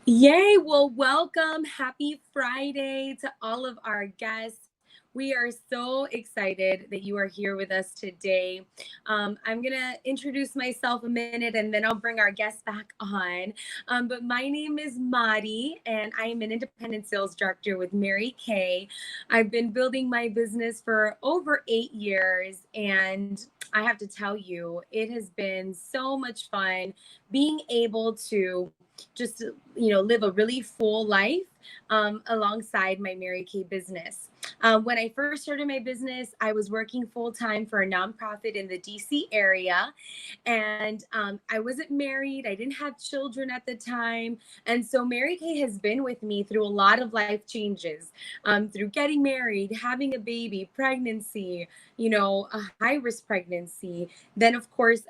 Yay! Well, welcome. Happy Friday to all of our guests. We are so excited that you are here with us today. I'm going to introduce myself a minute and then I'll bring our guests back on. But my name is Madi, and I am an independent sales director with Mary Kay. I've been building my business for over 8 years, and I have to tell you, it has been so much fun being able to just live a really full life alongside my Mary Kay business. When I first started my business, I was working full time for a nonprofit in the DC area, and I wasn't married. I didn't have children at the time, and so Mary Kay has been with me through a lot of life changes, through getting married, having a baby, pregnancy, a high risk pregnancy, then of course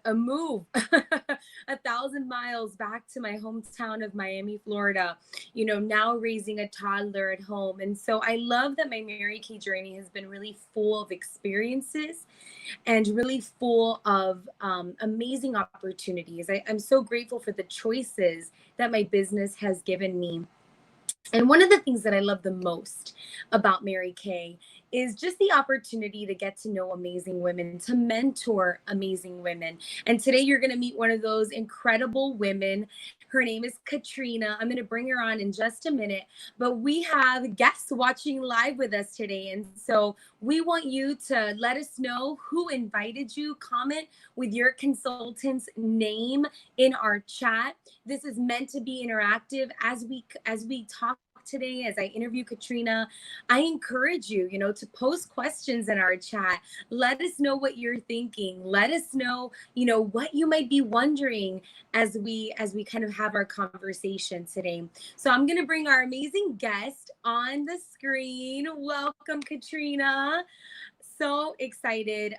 a move 1,000 miles back to my hometown of Miami, Florida, now raising a toddler at home. And so I love that my Mary Kay journey has been really full of experiences and really full of amazing opportunities. I'm so grateful for the choices that my business has given me. And one of the things that I love the most about Mary Kay is just the opportunity to get to know amazing women, to mentor amazing women. And today you're going to meet one of those incredible women. Her name is Katrina. I'm going to bring her on in just a minute, but we have guests watching live with us today. And so we want you to let us know who invited you. Comment with your consultant's name in our chat. This is meant to be interactive as we talk today, as I interview Katrina. I encourage you, to post questions in our chat. Let us know what you're thinking. Let us know, what you might be wondering as we kind of have our conversation today. So I'm going to bring our amazing guest on the screen. Welcome, Katrina. So excited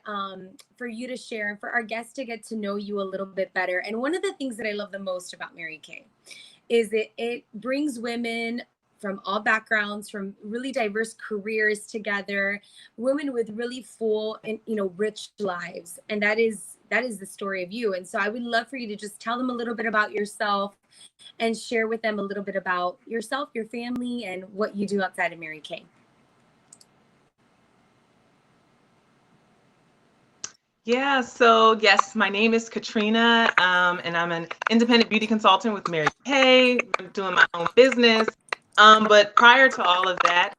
for you to share and for our guests to get to know you a little bit better. And one of the things that I love the most about Mary Kay is that it brings women from all backgrounds, from really diverse careers together, women with really full and rich lives. And that is the story of you. And so I would love for you to just tell them a little bit about yourself and share with them a little bit about yourself, your family, and what you do outside of Mary Kay. Yeah, so yes, my name is Katrina, and I'm an independent beauty consultant with Mary Kay. I'm doing my own business. But prior to all of that,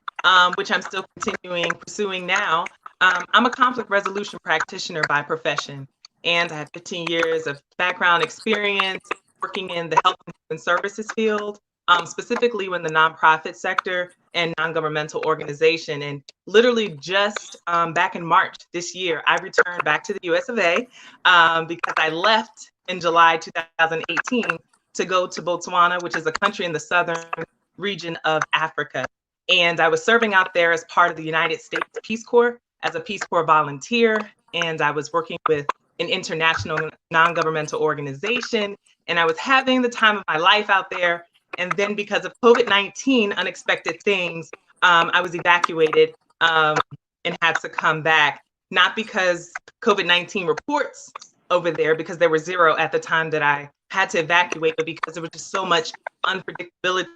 which I'm still continuing pursuing now, I'm a conflict resolution practitioner by profession. And I have 15 years of background experience working in the health and human services field, specifically in the nonprofit sector and non-governmental organization. And literally just back in March this year, I returned back to the US of A because I left in July 2018 to go to Botswana, which is a country in the southern region of Africa. And I was serving out there as part of the United States Peace Corps as a Peace Corps volunteer. And I was working with an international non-governmental organization. And I was having the time of my life out there. And then because of COVID-19, unexpected things, I was evacuated and had to come back, not because COVID-19 reports over there, because there were zero at the time that I had to evacuate, but because there was just so much unpredictability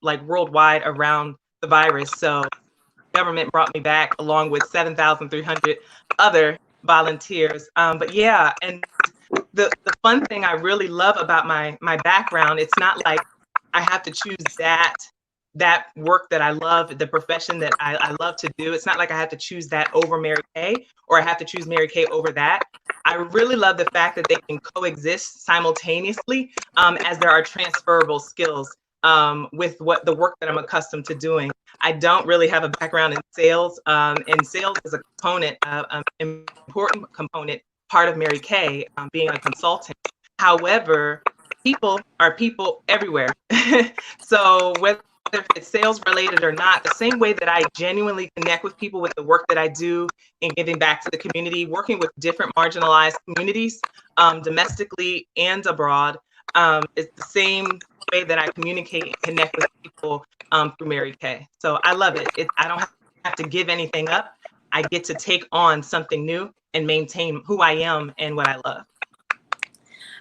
like worldwide around the virus. So government brought me back along with 7,300 other volunteers. But yeah, and the fun thing I really love about my background, it's not like I have to choose that work that I love, the profession that I love to do. It's not like I have to choose that over Mary Kay, or I have to choose Mary Kay over that. I really love the fact that they can coexist simultaneously as there are transferable skills with the work that I'm accustomed to doing. I don't really have a background in sales, and sales is a component, an important component, part of Mary Kay, being a consultant. However, people are people everywhere. So whether it's sales related or not, the same way that I genuinely connect with people with the work that I do in giving back to the community, working with different marginalized communities, domestically and abroad, it's the same way that I communicate and connect with people through Mary Kay. So I love it. I don't have to give anything up. I get to take on something new and maintain who I am and what I love.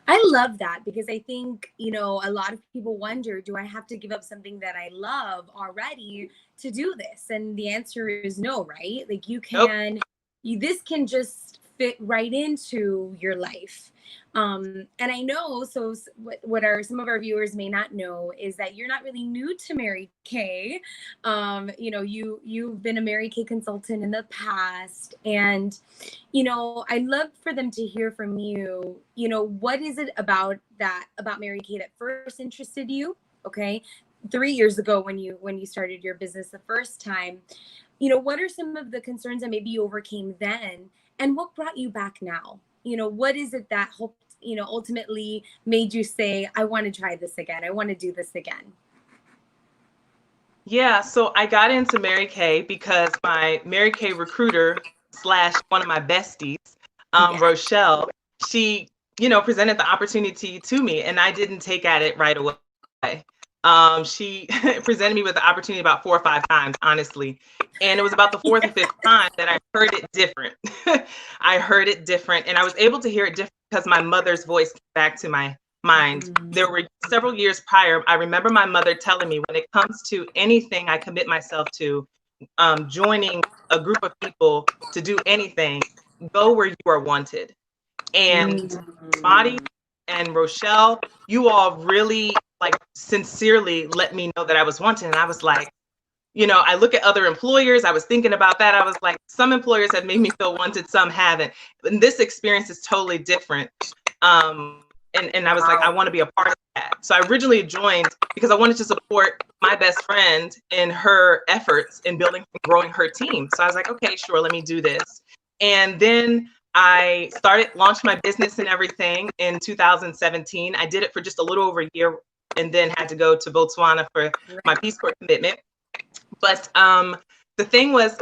I love that because I think, a lot of people wonder, do I have to give up something that I love already to do this? And the answer is no, right? Like Nope. this can just fit right into your life. And I know, so what are some of our viewers may not know is that you're not really new to Mary Kay. You've been a Mary Kay consultant in the past, and I'd love for them to hear from you. What is it about Mary Kay that first interested you? Okay. 3 years ago when you started your business the first time, what are some of the concerns that maybe you overcame then? And what brought you back now? What is it that ultimately made you say, I want to try this again. I want to do this again. Yeah, so I got into Mary Kay because my Mary Kay recruiter slash one of my besties, Yeah. Rochelle, she, presented the opportunity to me, and I didn't take at it right away. She presented me with the opportunity about 4 or 5 times, honestly. And it was about the 4th or 5th time that I heard it different. I heard it different, and I was able to hear it different because my mother's voice came back to my mind. There were several years prior, I remember my mother telling me, when it comes to anything I commit myself to, joining a group of people to do anything, go where you are wanted. And Madi and Rochelle, you all really sincerely let me know that I was wanted. And I was like, I look at other employers. I was thinking about that. I was like, some employers have made me feel wanted, some haven't. And this experience is totally different. And I was like, I want to be a part of that. So I originally joined because I wanted to support my best friend in her efforts in building and growing her team. So I was like, okay, sure, let me do this. And then I launched my business and everything in 2017. I did it for just a little over a year and then had to go to Botswana for my Peace Corps commitment. But the thing was,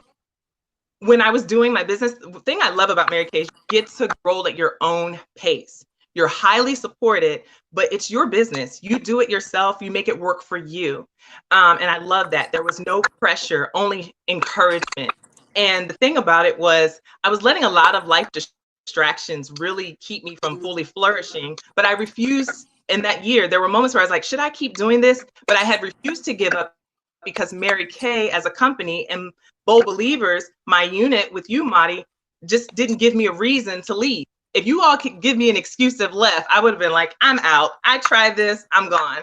when I was doing my business, the thing I love about Mary Kay is you get to grow at your own pace. You're highly supported, but it's your business. You do it yourself. You make it work for you. And I love that. There was no pressure, only encouragement. And the thing about it was, I was letting a lot of life distractions really keep me from fully flourishing, but I refused. In that year, there were moments where I was like, should I keep doing this? But I had refused to give up because Mary Kay as a company and Bold Believers, my unit with you, Madi, just didn't give me a reason to leave. If you all could give me an excuse to have left, I would have been like, I'm out. I tried this, I'm gone.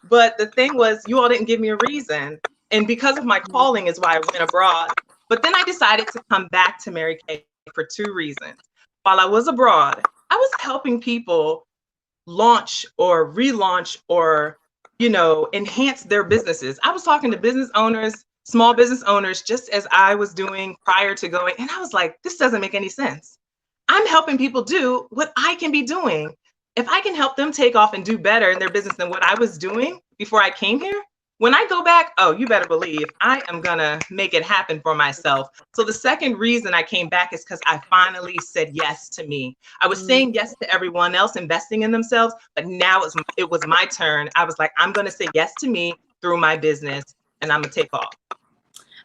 But the thing was, you all didn't give me a reason. And because of my calling is why I went abroad. But then I decided to come back to Mary Kay for 2 reasons. While I was abroad, I was helping people launch or relaunch or enhance their businesses. I was talking to business owners, small business owners, just as I was doing prior to going, and I was like, this doesn't make any sense. I'm helping people do what I can be doing. If I can help them take off and do better in their business than what I was doing before I came here, when I go back, oh, you better believe I am gonna make it happen for myself. So the second reason I came back is because I finally said yes to me. I was saying yes to everyone else investing in themselves, but now it was my turn. I was like, I'm gonna say yes to me through my business, and I'm gonna take off.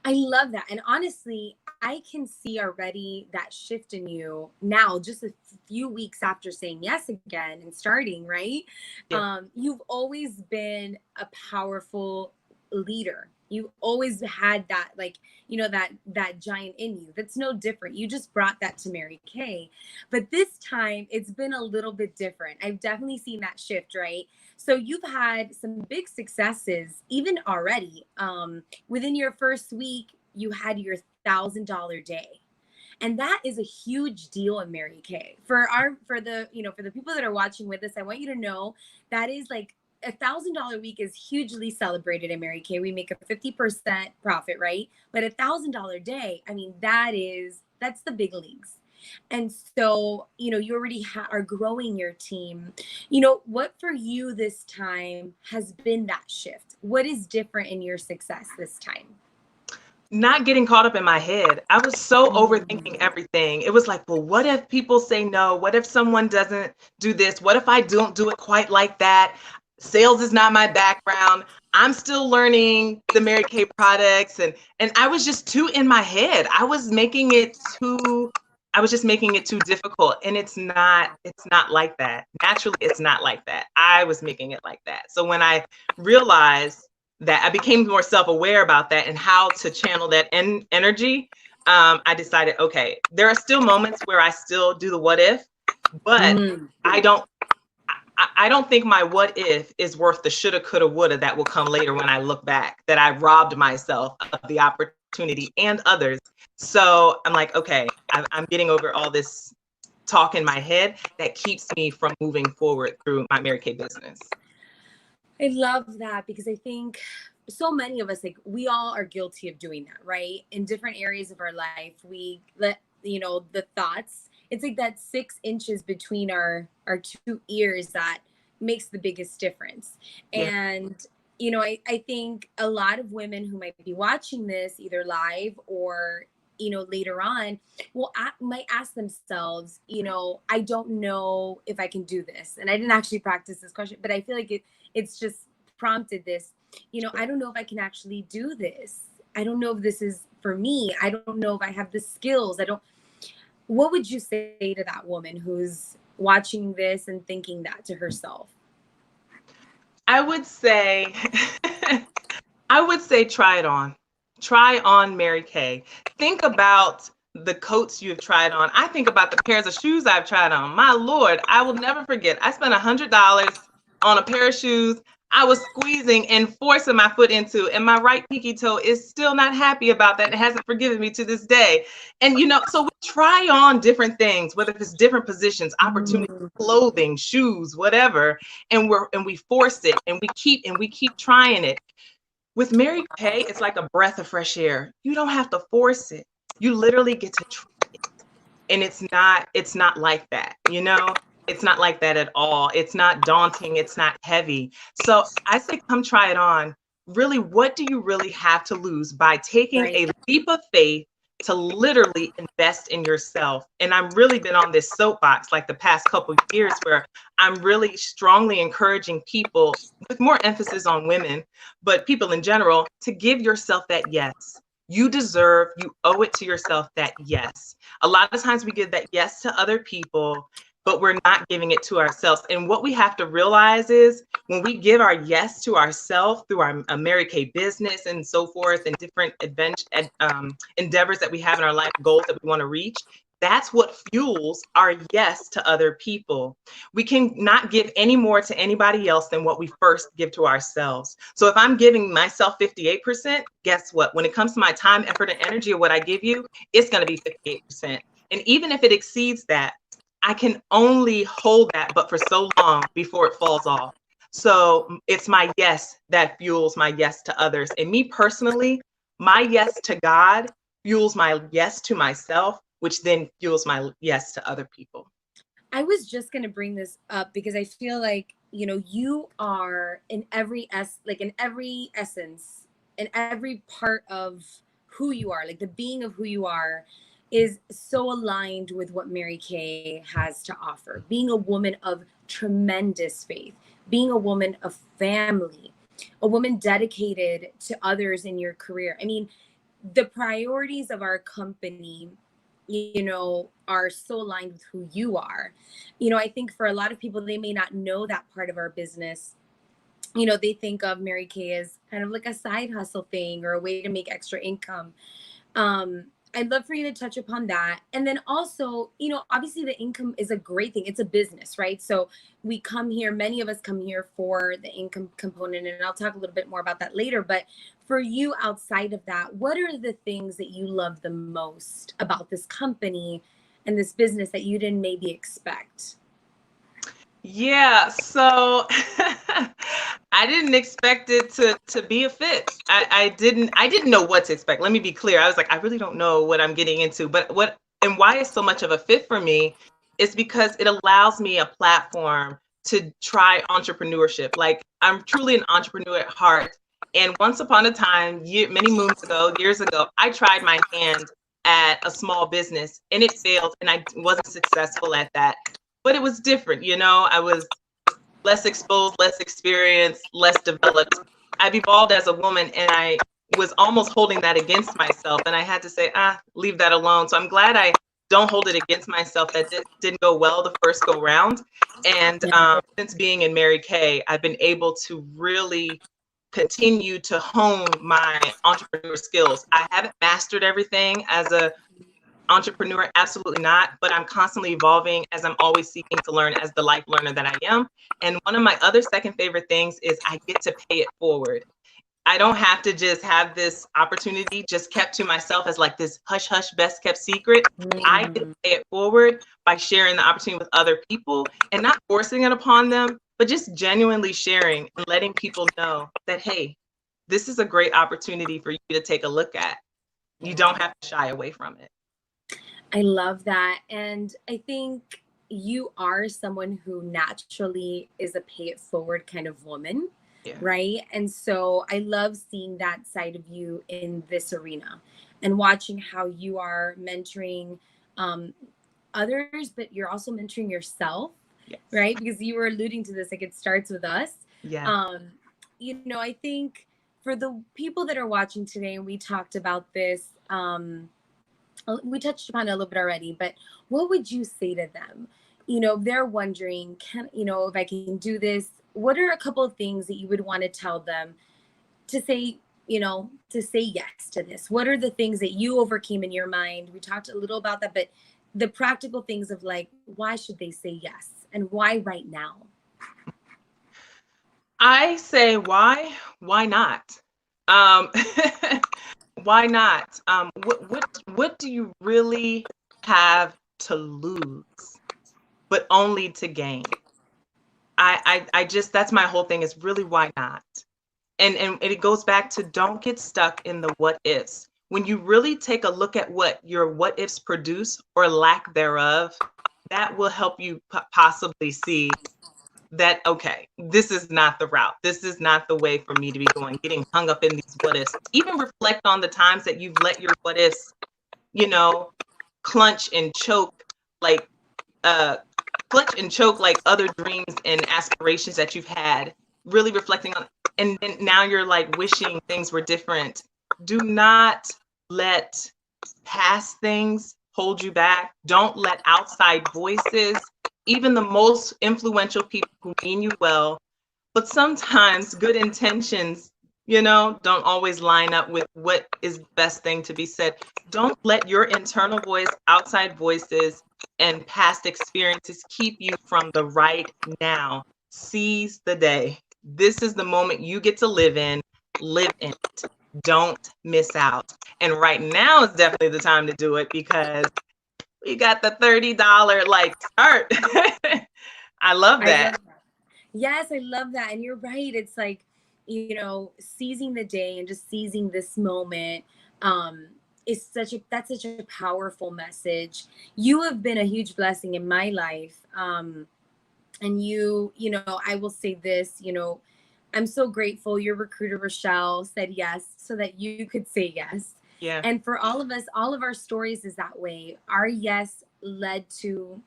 I love that. And honestly, I can see already that shift in you now, just a few weeks after saying yes again and starting, right? Yeah. You've always been a powerful leader. You always had that, that giant in you. That's no different. You just brought that to Mary Kay. But this time it's been a little bit different. I've definitely seen that shift, right? So you've had some big successes even already. Within your first week, you had your $1,000 day. And that is a huge deal in Mary Kay. For the people that are watching with us, I want you to know that is like $1,000 week is hugely celebrated in Mary Kay. We make a 50% profit, right? But $1,000 day, I mean, that's the big leagues. And so, you already are growing your team. What for you this time has been that shift? What is different in your success this time? Not getting caught up in my head. I was so overthinking everything. It was like, well, what if people say no? What if someone doesn't do this? What if I don't do it quite like that? Sales is not my background. I'm still learning the Mary Kay products. And I was just too in my head. I was I was just making it too difficult. And it's not like that. Naturally, it's not like that. I was making it like that. So when I realized that, I became more self-aware about that and how to channel that energy, I decided, okay, there are still moments where I still do the what if, but I don't think my what if is worth the shoulda, coulda, woulda that will come later when I look back, that I robbed myself of the opportunity and others. So I'm like, okay, I'm getting over all this talk in my head that keeps me from moving forward through my Mary Kay business. I love that, because I think so many of us, like, we all are guilty of doing that, right? In different areas of our life, we let, the thoughts, it's like that 6 inches between our 2 ears that makes the biggest difference. Yeah. And, I think a lot of women who might be watching this either live or, later on, might ask themselves, I don't know if I can do this. And I didn't actually practice this question, but I feel like it's just prompted this, I don't know if I can actually do this. I don't know if this is for me. I don't know if I have the skills. What would you say to that woman who's watching this and thinking that to herself? I would say, try it on. Try on Mary Kay. Think about the coats you've tried on. I think about the pairs of shoes I've tried on. My Lord, I will never forget. I spent $100 on a pair of shoes I was squeezing and forcing my foot into, and my right pinky toe is still not happy about that. It hasn't forgiven me to this day. And so we try on different things, whether it's different positions, opportunities, clothing, shoes, whatever, and we force it, and we keep trying it. With Mary Kay, it's like a breath of fresh air. You don't have to force it. You literally get to try it. And it's not like that, It's not like that at all. It's not daunting. It's not heavy. So I say, come try it on. Really, what do you really have to lose by taking a leap of faith to literally invest in yourself? And I've really been on this soapbox like the past couple of years, where I'm really strongly encouraging people, with more emphasis on women, but people in general, to give yourself that yes. You owe it to yourself that yes. A lot of times we give that yes to other people, but we're not giving it to ourselves. And what we have to realize is, when we give our yes to ourselves through our Mary Kay business and so forth, and different endeavors that we have in our life, goals that we want to reach, that's what fuels our yes to other people. We can not give any more to anybody else than what we first give to ourselves. So if I'm giving myself 58%, guess what? When it comes to my time, effort, and energy of what I give you, it's going to be 58%. And even if it exceeds that, I can only hold that but for so long before it falls off. So it's my yes that fuels my yes to others. And me personally, my yes to God fuels my yes to myself, which then fuels my yes to other people. I was just going to bring this up because I feel like, you are in every essence, in every part of who you are, like the being of who you are is so aligned with what Mary Kay has to offer. Being a woman of tremendous faith, being a woman of family, a woman dedicated to others in your career. I mean, the priorities of our company, are so aligned with who you are. I think for a lot of people, they may not know that part of our business. They think of Mary Kay as kind of like a side hustle thing or a way to make extra income. I'd love for you to touch upon that. And then also, obviously the income is a great thing. It's a business, right? So we come here, many of us come here for the income component, and I'll talk a little bit more about that later. But for you, outside of that, what are the things that you love the most about this company and this business that you didn't maybe expect? Yeah, so I didn't expect it to be a fit. I didn't know what to expect. Let me be clear. I was like, I really don't know what I'm getting into. But why it's so much of a fit for me is because it allows me a platform to try entrepreneurship. Like, I'm truly an entrepreneur at heart. And once upon a time, many moons ago, years ago, I tried my hand at a small business and it failed, and I wasn't successful at that. But it was different, I was less exposed, less experienced, less developed. I've evolved as a woman, and I was almost holding that against myself. And I had to say, leave that alone. So I'm glad I don't hold it against myself that didn't go well the first go round. And since being in Mary Kay, I've been able to really continue to hone my entrepreneur skills. I haven't mastered everything as a entrepreneur, absolutely not, but I'm constantly evolving as I'm always seeking to learn as the life learner that I am. And one of my other second favorite things is I get to pay it forward. I don't have to just have this opportunity just kept to myself as like this hush hush best kept secret. I get to pay it forward by sharing the opportunity with other people and not forcing it upon them, but just genuinely sharing and letting people know that, hey, this is a great opportunity for you to take a look at. You don't have to shy away from it. I love that. And I think you are someone who naturally is a pay it forward kind of woman. Yeah. Right. And so I love seeing that side of you in this arena and watching how you are mentoring others, but you're also mentoring yourself. Yes. Right. Because you were alluding to this, like it starts with us. Yeah. You know, I think for the people that are watching today, and we talked about this, we touched upon it a little bit already, but what would you say to them? You know, they're wondering, if I can do this, what are a couple of things that you would want to tell them to say, to say yes to this? What are the things that you overcame in your mind? We talked a little about that, but the practical things of like, why should they say yes and why right now? I say, why not? Why not? What do you really have to lose, but only to gain? I just, that's my whole thing, is really why not? And it goes back to, don't get stuck in the what ifs. When you really take a look at what your what ifs produce or lack thereof, that will help you possibly see that, okay, this is not the route. This is not the way for me to be going, getting hung up in these what ifs. Even reflect on the times that you've let your what ifs, clutch and choke like other dreams and aspirations that you've had. Really reflecting on, and then now you're like wishing things were different. Do not let past things hold you back. Don't let outside voices, even the most influential people who mean you well, but sometimes good intentions, don't always line up with what is the best thing to be said. Don't let your internal voice, outside voices, and past experiences keep you from the right now. Seize the day. This is the moment you get to live in it. Don't miss out. And right now is definitely the time to do it, because we got the $30 start. I love that. Yes, I love that. And you're right. It's like, seizing the day and just seizing this moment is that's such a powerful message. You have been a huge blessing in my life. And I will say this, I'm so grateful your recruiter, Rochelle, said yes so that you could say yes. Yeah. And for all of us, all of our stories is that way. Our yes led to,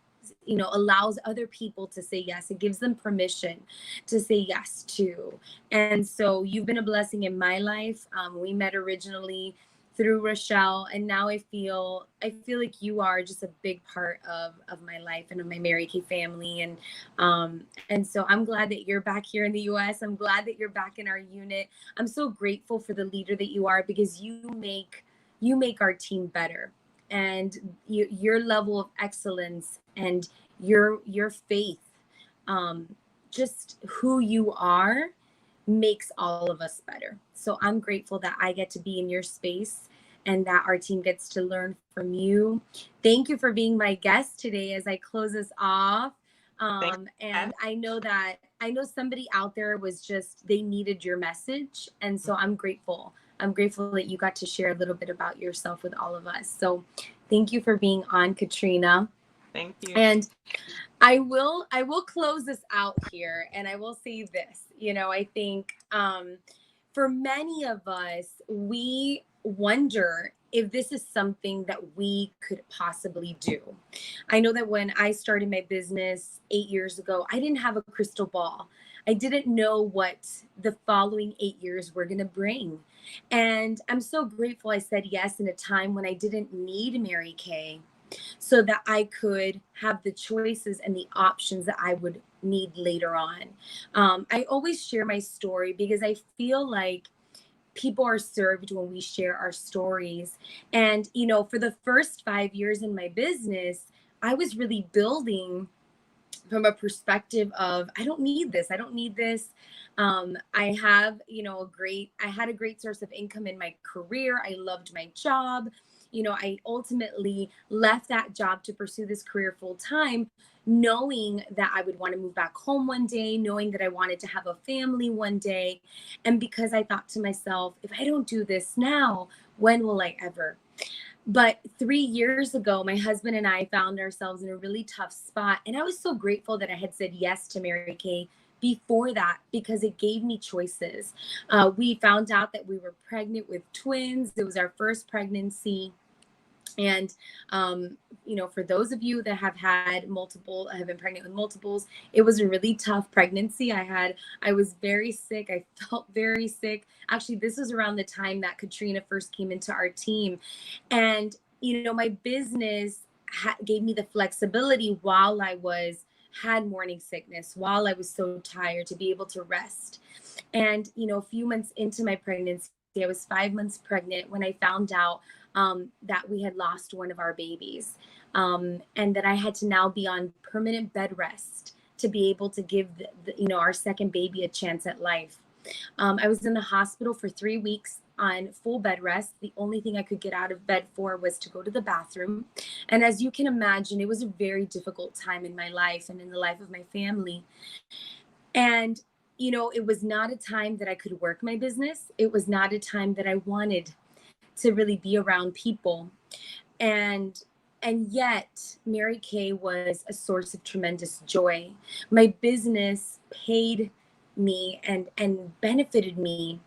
allows other people to say yes. It gives them permission to say yes too. And so you've been a blessing in my life. We met originally through Rochelle, and now I feel like you are just a big part of my life and of my Mary Kay family. And so I'm glad that you're back here in the US. I'm glad that you're back in our unit. I'm so grateful for the leader that you are, because you make our team better. And your level of excellence and your faith, just who you are, makes all of us better. So I'm grateful that I get to be in your space and that our team gets to learn from you. Thank you for being my guest today as I close us off. And I know somebody out there they needed your message. And so I'm grateful. I'm grateful that you got to share a little bit about yourself with all of us. So thank you for being on, Katrina. Thank you. And I will close this out here, and I will say this. I think for many of us, we wonder if this is something that we could possibly do. I know that when I started my business 8 years ago, I didn't have a crystal ball. I didn't know what the following 8 years were going to bring. And I'm so grateful I said yes in a time when I didn't need Mary Kay. so that I could have the choices and the options that I would need later on. I always share my story because I feel like people are served when we share our stories. And, for the first 5 years in my business, I was really building from a perspective of, I don't need this. I don't need this. I have, I had a great source of income in my career. I loved my job. I ultimately left that job to pursue this career full time, knowing that I would want to move back home one day, knowing that I wanted to have a family one day. And because I thought to myself, if I don't do this now, when will I ever? But 3 years ago, my husband and I found ourselves in a really tough spot. And I was so grateful that I had said yes to Mary Kay before that, because it gave me choices. We found out that we were pregnant with twins. It was our first pregnancy. And, for those of you that have been pregnant with multiples, it was a really tough pregnancy. I was very sick. I felt very sick. Actually, this was around the time that Katrina first came into our team. And, my business gave me the flexibility while I had morning sickness, while I was so tired, to be able to rest. And, a few months into my pregnancy, I was 5 months pregnant when I found out that we had lost one of our babies, and that I had to now be on permanent bed rest to be able to give our second baby a chance at life. I was in the hospital for 3 weeks on full bed rest. The only thing I could get out of bed for was to go to the bathroom. And as you can imagine, it was a very difficult time in my life and in the life of my family. And it was not a time that I could work my business. It was not a time that I wanted to really be around people. And yet Mary Kay was a source of tremendous joy. My business paid me and benefited me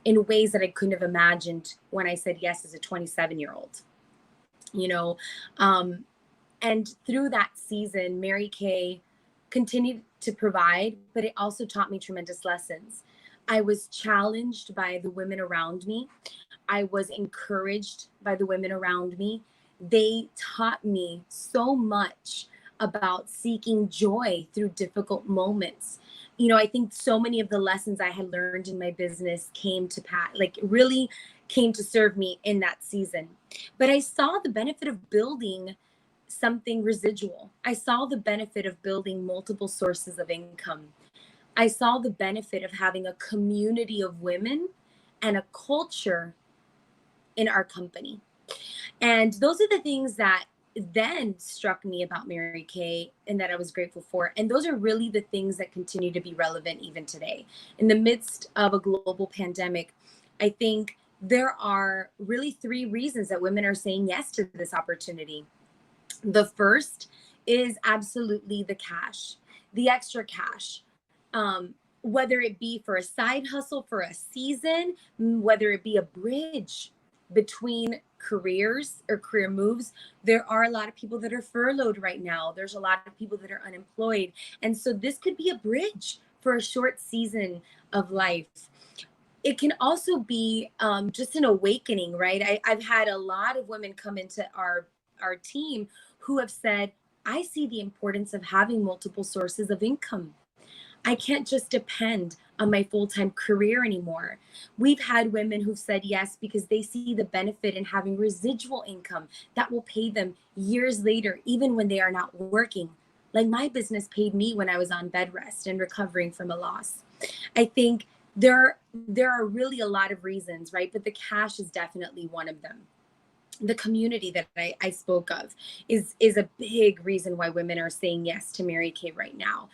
in ways that I couldn't have imagined when I said yes as a 27-year-old. And through that season, Mary Kay continued to provide, but it also taught me tremendous lessons. I was challenged by the women around me. I was encouraged by the women around me. They taught me so much about seeking joy through difficult moments. I think so many of the lessons I had learned in my business really came to serve me in that season. But I saw the benefit of building something residual. I saw the benefit of building multiple sources of income. I saw the benefit of having a community of women and a culture in our company. And those are the things that then struck me about Mary Kay and that I was grateful for. And those are really the things that continue to be relevant even today. In the midst of a global pandemic, I think there are really 3 reasons that women are saying yes to this opportunity. The first is absolutely the cash, the extra cash. Whether it be for a side hustle for a season, whether it be a bridge between careers or career moves. There are a lot of people that are furloughed right now. There's a lot of people that are unemployed. And so this could be a bridge for a short season of life. It can also be just an awakening, right? I've had a lot of women come into our team who have said, I see the importance of having multiple sources of income. I can't just depend on my full-time career anymore. We've had women who've said yes because they see the benefit in having residual income that will pay them years later, even when they are not working. Like my business paid me when I was on bed rest and recovering from a loss. I think there are really a lot of reasons, right? But the cash is definitely one of them. The community that I spoke of is a big reason why women are saying yes to Mary Kay right now.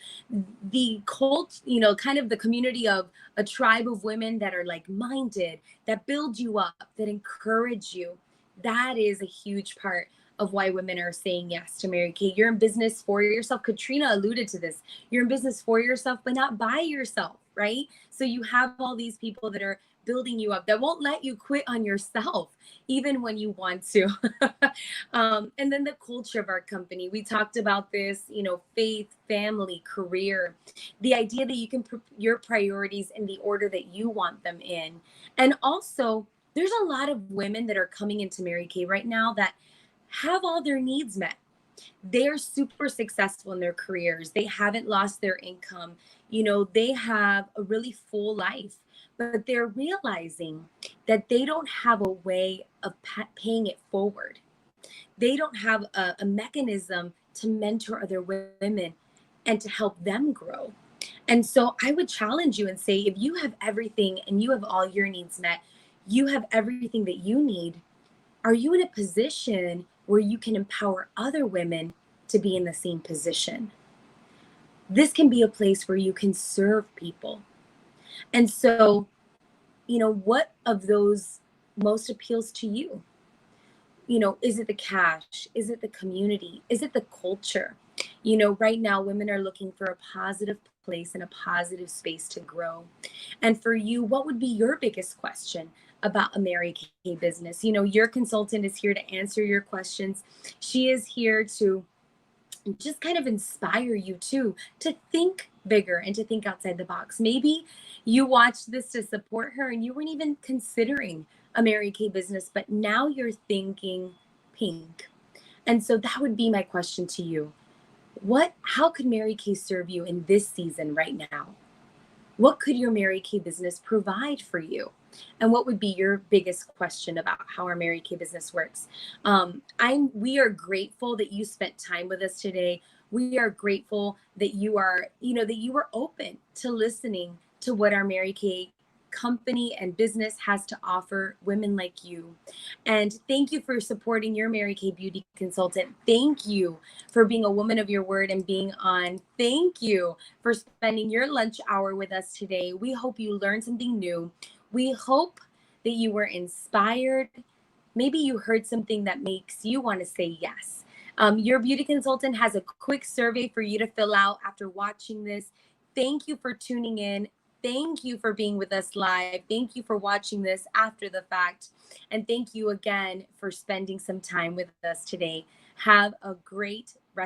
The cult, kind of the community of a tribe of women that are like-minded, that build you up, that encourage you. That is a huge part of why women are saying yes to Mary Kay. You're in business for yourself. Katrina alluded to this. You're in business for yourself, but not by yourself, right? So you have all these people that are building you up that won't let you quit on yourself even when you want to. And then the culture of our company, we talked about this, faith, family, career, the idea that you can put your priorities in the order that you want them in. And also there's a lot of women that are coming into Mary Kay right now that have all their needs met. They're super successful in their careers. They haven't lost their income. They have a really full life, but they're realizing that they don't have a way of paying it forward. They don't have a mechanism to mentor other women and to help them grow. And so I would challenge you and say, if you have everything and you have all your needs met, you have everything that you need, are you in a position where you can empower other women to be in the same position? This can be a place where you can serve people. And so, what of those most appeals to you? Is it the cash? Is it the community? Is it the culture? Right now, women are looking for a positive place and a positive space to grow. And for you, what would be your biggest question about a Mary Kay business? Your consultant is here to answer your questions. She is here to just kind of inspire you too, to think bigger and to think outside the box. Maybe you watched this to support her and you weren't even considering a Mary Kay business, but now you're thinking pink. And so that would be my question to you. How could Mary Kay serve you in this season right now? What could your Mary Kay business provide for you? And what would be your biggest question about how our Mary Kay business works? We are grateful that you spent time with us today. We are grateful that you are, that you were open to listening to what our Mary Kay company and business has to offer women like you. And thank you for supporting your Mary Kay beauty consultant. Thank you for being a woman of your word and being on. Thank you for spending your lunch hour with us today. We hope you learned something new. We hope that you were inspired. Maybe you heard something that makes you want to say yes. Your beauty consultant has a quick survey for you to fill out after watching this. Thank you for tuning in. Thank you for being with us live. Thank you for watching this after the fact. And thank you again for spending some time with us today. Have a great rest